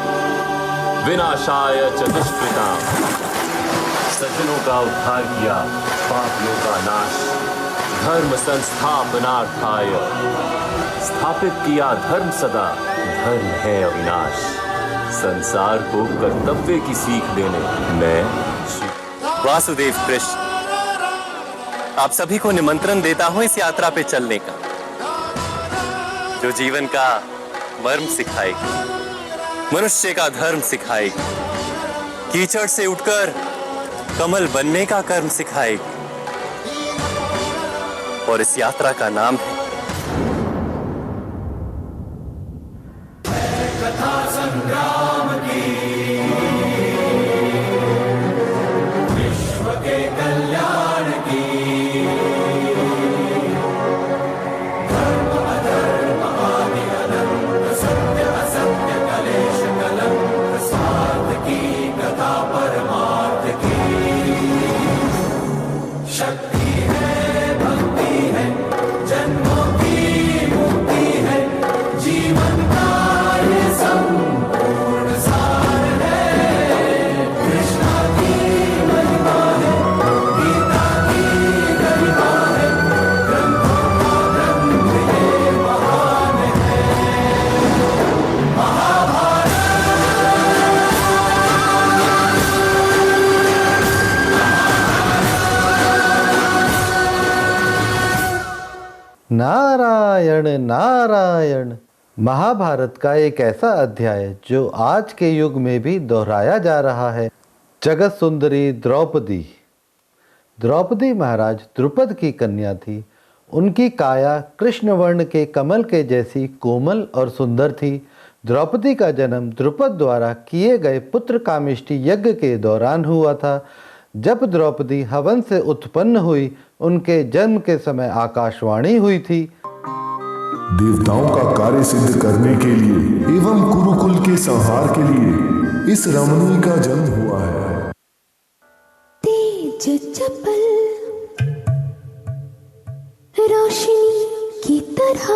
विनाशाय च दुष्कृतां, सज्जनों का उद्धार किया, पापियों का नाश, धर्म संस्थापनार्थाय, स्थापित किया धर्म सदा, धर्म है अविनाश, संसार को कर्तव्य की सीख देने मैं वासुदेव कृष्ण, आप सभी को निमंत्रण देता हूं इस यात्रा पे चलने का, जो जीवन का मर्म सिखाएगी, मनुष्य का धर्म सिखाएगी, कीचड़ से उठकर कमल बनने का कर्म सिखाएगी। और इस यात्रा का नाम है कथा संग्राम की, विश्व के कल्याण की, धर्म अधर्म आदि अनंत, सत्य असत्य कलेश कलंक, स्वार्थ की कथा परमार्थ की। शक्ति है, भक्ति है, जन्मों की मुक्ति है, जीवन का ये संपूर्ण सार है। कृष्णा की महिमा है, गीता की गरिमा है, ग्रंथों का ग्रंथ ये महान है। नारायण नारायण। महाभारत का एक ऐसा अध्याय जो आज के युग में भी दोहराया जा रहा है। जगत सुंदरी द्रौपदी। द्रौपदी महाराज द्रुपद की कन्या थी। उनकी काया कृष्ण वर्ण के कमल के जैसी कोमल और सुंदर थी। द्रौपदी का जन्म द्रुपद द्वारा किए गए पुत्र कामिष्टि यज्ञ के दौरान हुआ था। जब द्रौपदी हवन से उत्पन्न हुई, उनके जन्म के समय आकाशवाणी हुई थी। देवताओं का कार्य सिद्ध करने के लिए एवं कुरुकुल के संहार के लिए इस रमणी का जन्म हुआ है। तेज चपल रोशनी की तरह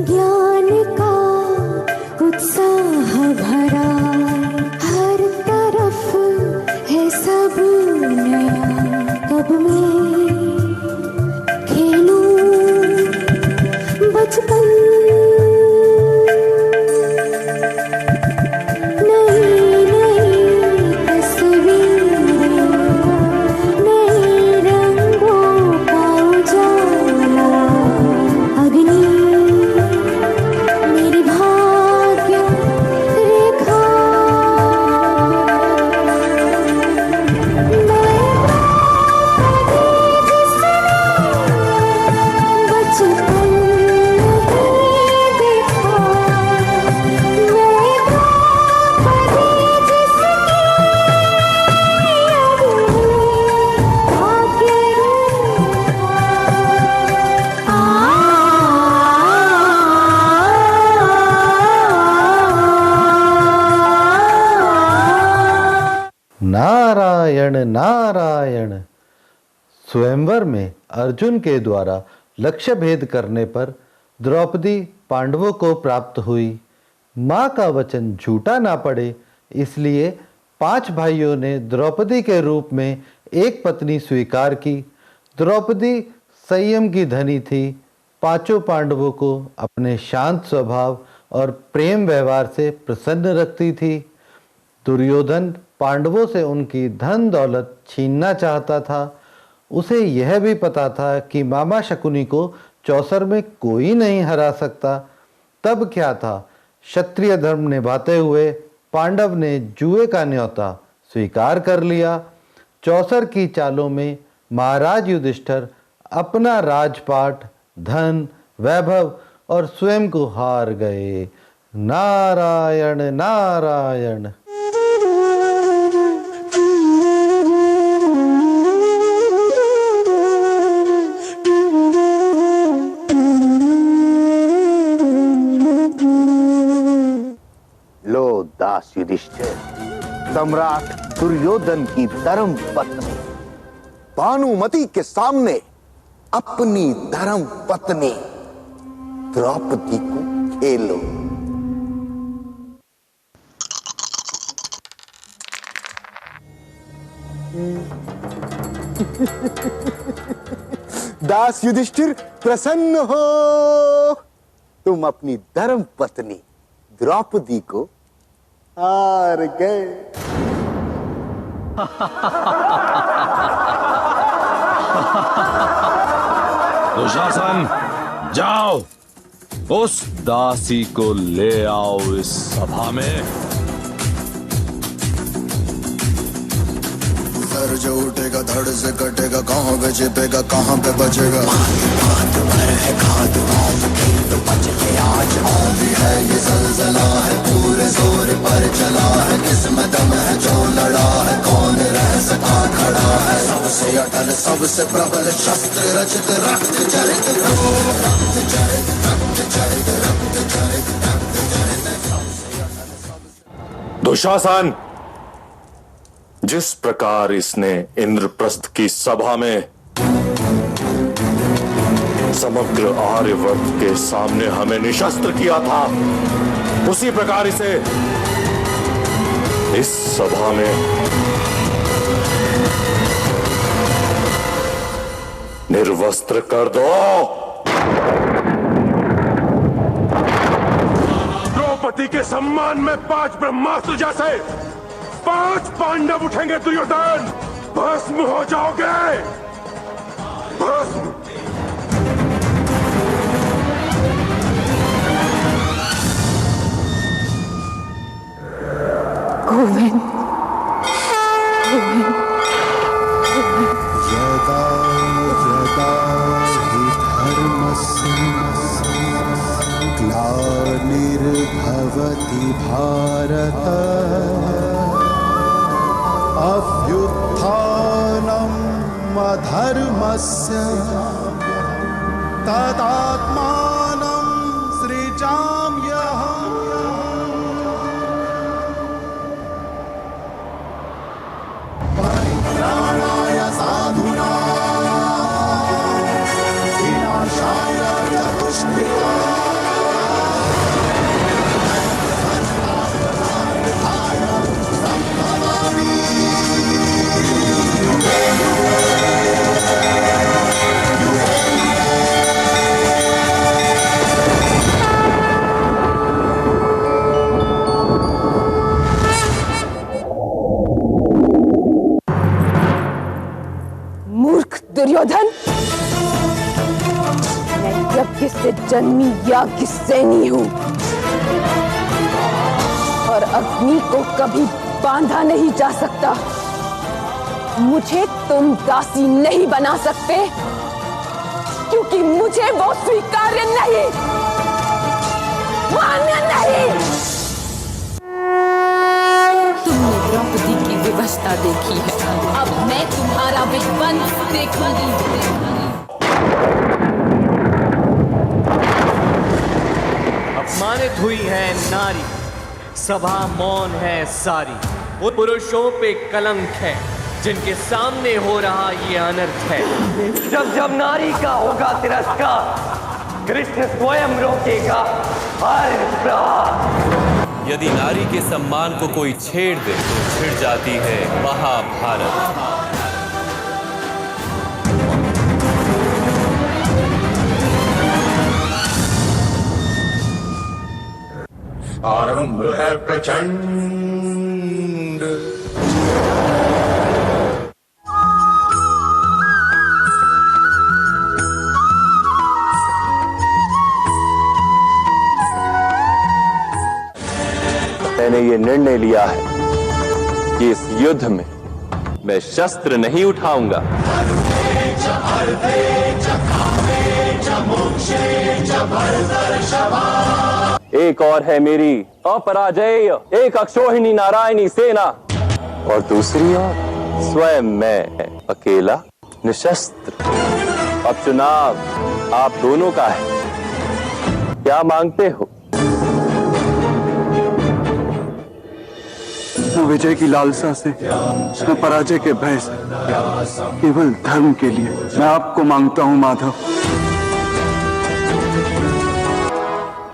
ज्ञान का उत्साह भरा, हर तरफ है सब नया। कब मैं खेलूं बचपन, नई नई तस्वीरें, नए रंगों का उजाला। अग्नि मेरी भाग्य रेखा, नारायण नारायण। स्वयंवर में अर्जुन के द्वारा लक्ष्य भेद करने पर द्रौपदी पांडवों को प्राप्त हुई। माँ का वचन झूठा ना पड़े, इसलिए 5 भाइयों ने द्रौपदी के रूप में एक पत्नी स्वीकार की। द्रौपदी संयम की धनी थी। 5 पांडवों को अपने शांत स्वभाव और प्रेम व्यवहार से प्रसन्न रखती थी। दुर्योधन पांडवों से उनकी धन दौलत छीनना चाहता था। उसे यह भी पता था कि मामा शकुनी को चौसर में कोई नहीं हरा सकता। तब क्या था, क्षत्रिय धर्म निभाते हुए पांडव ने जुए का न्योता स्वीकार कर लिया। चौसर की चालों में महाराज युधिष्ठिर अपना राजपाट, धन, वैभव और स्वयं को हार गए। नारायण नारायण। लो दास युधिष्ठिर, सम्राट दुर्योधन की धर्म पत्नी भानुमति के सामने अपनी धर्म पत्नी द्रौपदी को खेलो। दास युधिष्ठिर प्रसन्न हो, तुम अपनी धर्म पत्नी द्रौपदी को हार गए। दुशासन, जाओ उस दासी को ले आओ इस सभा में। सर जो उठेगा धड़ से कटेगा, कहाँ पे छिपेगा कहाँ पे बचेगा। बात भर है खाद तो बच के आज आंधी है, ये ज़लज़ला है पूरे जोर पर चला है। किस्मत दम है जो लड़ा है, कौन रह सका खड़ा है। सबसे अटल सबसे प्रबल शस्त्र रचित रक्त चरित रक्त चरित रक्त चरित रक्त चरित रक्त चरित। दुशासन, जिस प्रकार इसने इंद्रप्रस्थ की सभा में समग्र आर्यवर्त के सामने हमें निशस्त्र किया था, उसी प्रकार इसे इस सभा में निर्वस्त्र कर दो। द्रौपदी के सम्मान में 5 ब्रह्मास्त्र जैसे 5 पांडव उठेंगे दुर्योधन, भस्म हो जाओगे, भस्म। गोविंद, यदा यदा हि धर्मस्य ग्लानिर्भवति भारत, अभ्युत्थानम् अधर्मस्य तदात्मानं सृजाम्यहम्। परित्राणाय साधूनां विनाशाय च दुष्कृतां। दुर्योधन, मैं यज्ञ से जन्मी याज्ञ सैनी हूं और अग्नि को कभी बांधा नहीं जा सकता। मुझे तुम दासी नहीं बना सकते, क्योंकि मुझे वो स्वीकार्य नहीं, मान्य नहीं। तुमने द्रौपदी की विवशता देखी है, अब मैं तुम्हारा विध्वंस देखूंगी। अपमानित हुई है नारी, सभा मौन है सारी। वो पुरुषों पे कलंक है, जिनके सामने हो रहा ये अनर्थ है। जब जब नारी का होगा तिरस्कार, कृष्ण स्वयं रोकेगा हर प्रहार। यदि नारी के सम्मान को कोई छेड़ दे तो छिड़ जाती है महाभारत। आरंभ है प्रचंड। मैंने ये निर्णय लिया है कि इस युद्ध में मैं शस्त्र नहीं उठाऊंगा। एक और है मेरी अपराजेय एक अक्षोहिणी नारायणी सेना, और दूसरी ओर स्वयं मैं अकेला निशस्त्र। अब चुनाव आप दोनों का है, क्या मांगते हो? न विजय की लालसा से, न पराजय के भय से, केवल धर्म के लिए मैं आपको मांगता हूं माधव।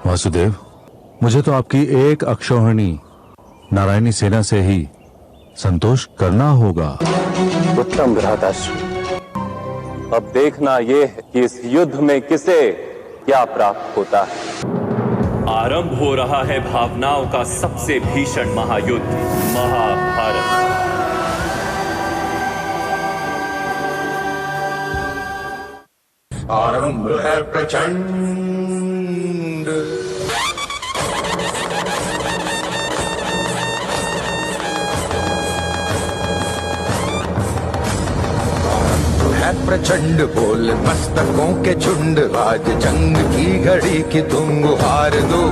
वासुदेव, मुझे तो आपकी एक अक्षौहिणी नारायणी सेना से ही संतोष करना होगा। उत्तम भ्राताश्री, अब देखना यह है कि इस युद्ध में किसे क्या प्राप्त होता है। आरंभ हो रहा है भावनाओं का सबसे भीषण महायुद्ध, महाभारत। आरंभ है प्रचंड। है प्रचंड बोल मस्तकों के झुंड, आज जंग की घड़ी की तुम गुहार दो।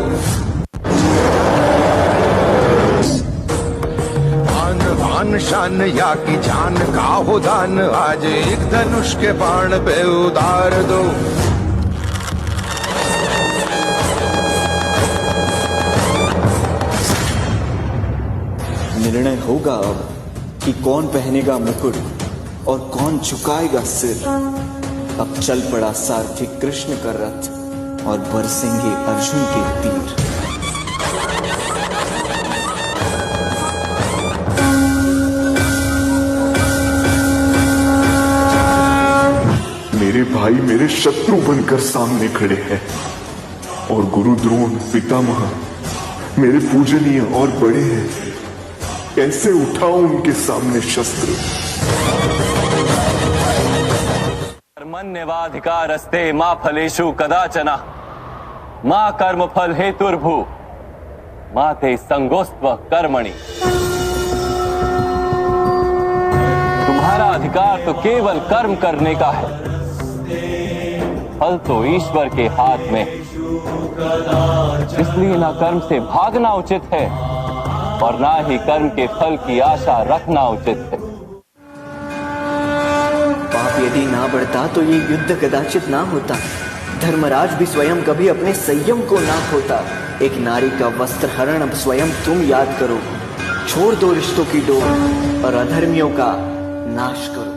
आन बान शान या की जान का हो दान, आज एक धनुष के बाण पे उतार दो। निर्णय होगा अब कि कौन पहनेगा मुकुट और कौन झुकाएगा सिर। अब चल पड़ा सारथी कृष्ण का रथ और बरसेंगे अर्जुन के तीर। मेरे भाई मेरे शत्रु बनकर सामने खड़े हैं, और गुरु द्रोण पितामह मेरे पूजनीय और बड़े हैं। कैसे उठाऊं उनके सामने शस्त्र? कर्मण्येवाधिकारस्ते मा फलेषु कदाचन मा कर्मफल हेतुर्भु मा ते संगोस्त्व कर्मणि। तुम्हारा अधिकार तो केवल कर्म करने का है, फल तो ईश्वर के हाथ में, इसलिए ना कर्म से भागना उचित है और ना ही कर्म के फल की आशा रखना उचित है। पाप यदि ना बढ़ता तो ये युद्ध कदाचित ना होता। धर्मराज भी स्वयं कभी अपने संयम को ना खोता। एक नारी का वस्त्र हरण अब स्वयं तुम याद करो। छोड़ दो रिश्तों की डोर और अधर्मियों का नाश करो।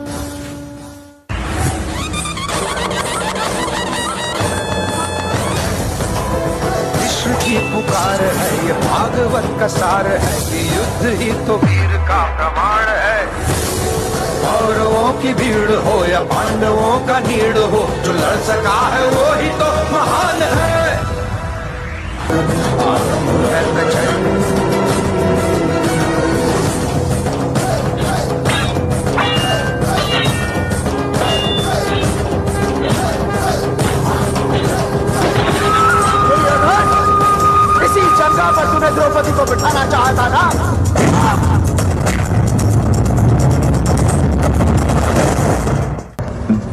विश्व की पुकार है, ये भागवत का सार है, ये युद्ध ही तो वीर का प्रमाण है। कौरवों की भीड़ हो या पांडवों का नीड़ हो, जो लड़ सका है वो ही तो महान है। आरंभ है प्रचंड। इसी जगह पर तूने द्रौपदी को बिठाना चाहता ना?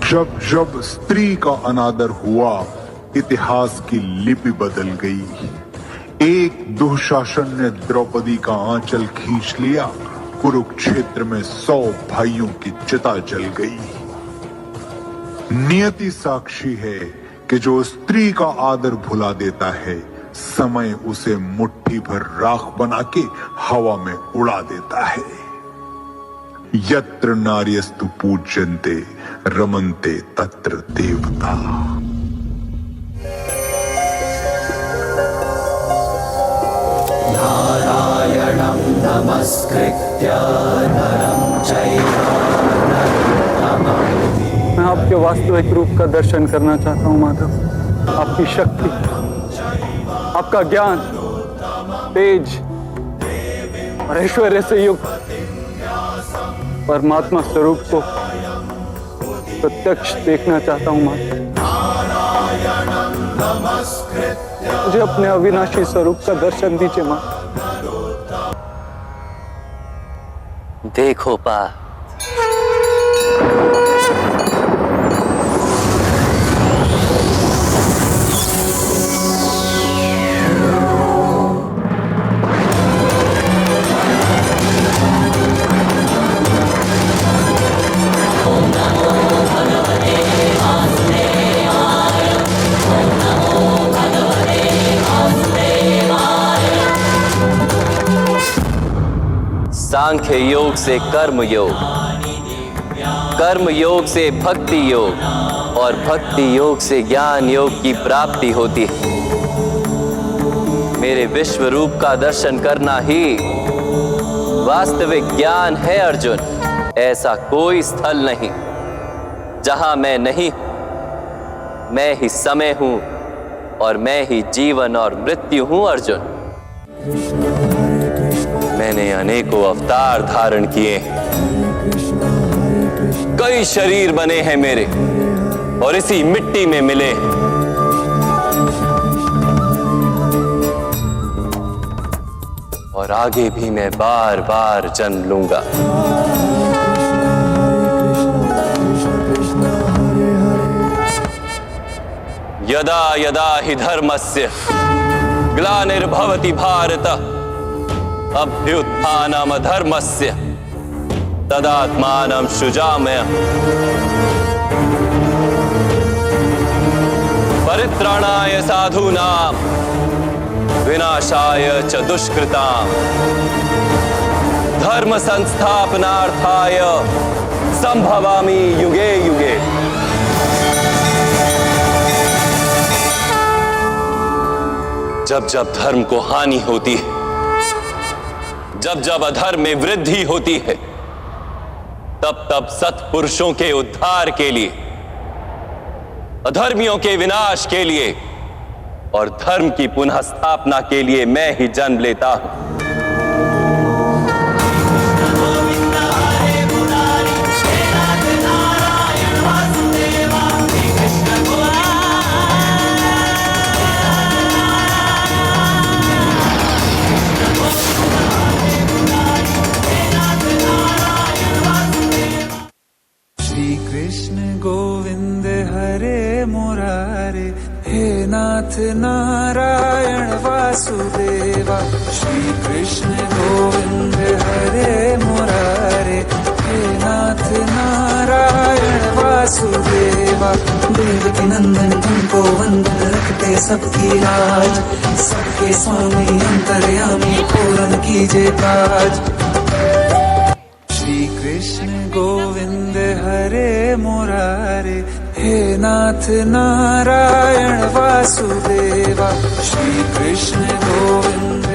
जब जब स्त्री का अनादर हुआ, इतिहास की लिपि बदल गई। एक दुशासन ने द्रौपदी का आंचल खींच लिया, कुरुक्षेत्र में 100 भाइयों की चिता जल गई। नियति साक्षी है कि जो स्त्री का आदर भुला देता है, समय उसे मुट्ठी भर राख बना के हवा में उड़ा देता है। यत्र नार्यस्तु पूज्यन्ते रमन्ते तत्र देवता। नमस्कृत्य नरं चैव मैं आपके वास्तविक रूप का दर्शन करना चाहता हूँ माधव। आपकी शक्ति, आपका ज्ञान, तेज और ऐश्वर्य से युक्त परमात्मा स्वरूप को प्रत्यक्ष देखना चाहता हूँ माधव। मुझे अपने अविनाशी स्वरूप का दर्शन दीजिए माँ। देखो पा, सांख्य योग से कर्म योग, कर्म योग से भक्ति योग और भक्ति योग से ज्ञान योग की प्राप्ति होती है। मेरे विश्व रूप का दर्शन करना ही वास्तविक ज्ञान है अर्जुन। ऐसा कोई स्थल नहीं जहां मैं नहीं हूं। मैं ही समय हूं और मैं ही जीवन और मृत्यु हूं अर्जुन। मैंने अनेकों अवतार धारण किए, कई शरीर बने हैं मेरे और इसी मिट्टी में मिले। और आगे भी मैं बार बार जन्म लूंगा। यदा यदा हि धर्मस्य ग्लानिर्भवति भारत अभ्युत्थानम् अधर्मस्य तदात्मानं सृजाम्यहम्। परित्राणाय साधूनां विनाशाय च दुष्कृतां धर्म संस्थापनार्थाय संभवामि युगे युगे। जब जब धर्म को हानि होती है, जब जब अधर्म में वृद्धि होती है, तब तब सत्पुरुषों के उद्धार के लिए, अधर्मियों के विनाश के लिए और धर्म की पुनः स्थापना के लिए मैं ही जन्म लेता हूं। गोविंद हरे मुरारे, हे नाथ नारायण वासुदेवा। श्री कृष्ण गोविंद हरे मुरारे, हे नाथ नारायण वासुदेवा। देवकी नंदन तुमको वंदन, रखते सबकी लाज, सबके स्वामी अंतर्यामी पूर्ण कीजिए काज। श्री कृष्ण गोविंद हरे मुरारे, हे नाथ नारायण वासुदेवा। श्री कृष्ण गोविंद